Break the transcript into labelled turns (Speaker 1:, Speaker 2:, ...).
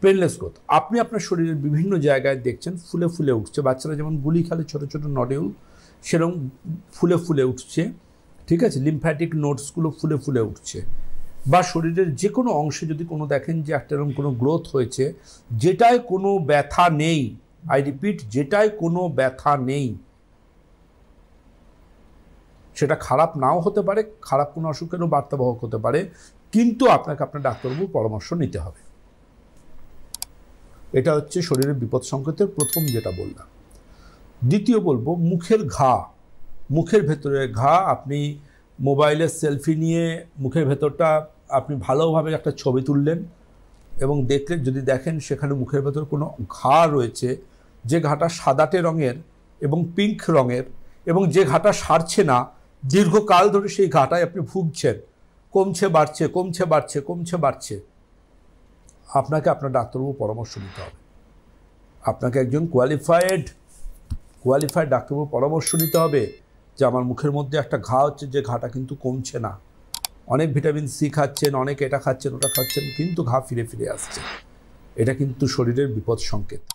Speaker 1: Painless growth. আপনি আপনার শরীরের বিভিন্ন জায়গায় দেখছেন ফুলে ফুলে উঠছে, বাচ্চারা যেমন গুলি খেলে ছোটো ছোটো নডিউল সেরকম ফুলে ফুলে উঠছে, ঠিক আছে, লিম্ফ্যাটিক নোডসগুলো ফুলে ফুলে উঠছে। বা শরীরের যে কোনো অংশে যদি কোনো দেখেন যে একটা এরকম কোনো গ্রোথ হয়েছে যেটায় কোনো ব্যথা নেই, আই রিপিট, যেটায় কোনো ব্যথা নেই, সেটা খারাপ নাও হতে পারে, খারাপ কোনো অসুখেরও বার্তাবাহক হতে পারে, কিন্তু আপনাকে আপনার ডাক্তারবাবুর পরামর্শ নিতে হবে। এটা হচ্ছে শরীরের বিপদ সংকেতের প্রথম যেটা বললাম। দ্বিতীয় বলবো মুখের ঘা, মুখের ভেতরের ঘা। আপনি মোবাইলের সেলফি নিয়ে মুখের ভেতরটা আপনি ভালোভাবে একটা ছবি তুললেন এবং দেখলেন, যদি দেখেন সেখানে মুখের ভেতর কোনো ঘা রয়েছে, যে ঘাটা সাদাটে রঙের এবং পিঙ্ক রঙের, এবং যে ঘাটা সারছে না, দীর্ঘকাল ধরে সেই ঘাটায় আপনি ভুগছেন, কমছে বাড়ছে, কমছে বাড়ছে, কমছে বাড়ছে, আপনাকে আপনার ডাক্তারবাবু পরামর্শ নিতে হবে। আপনাকে একজন কোয়ালিফাইড ডাক্তারবাবু পরামর্শ নিতে হবে যে আমার মুখের মধ্যে একটা ঘা হচ্ছে, যে ঘাটা কিন্তু কমছে না, অনেক ভিটামিন সি খাচ্ছেন, অনেক এটা খাচ্ছেন, ওটা খাচ্ছেন, কিন্তু ঘা ফিরে ফিরে আসছে, এটা কিন্তু শরীরের বিপদ সংকেত।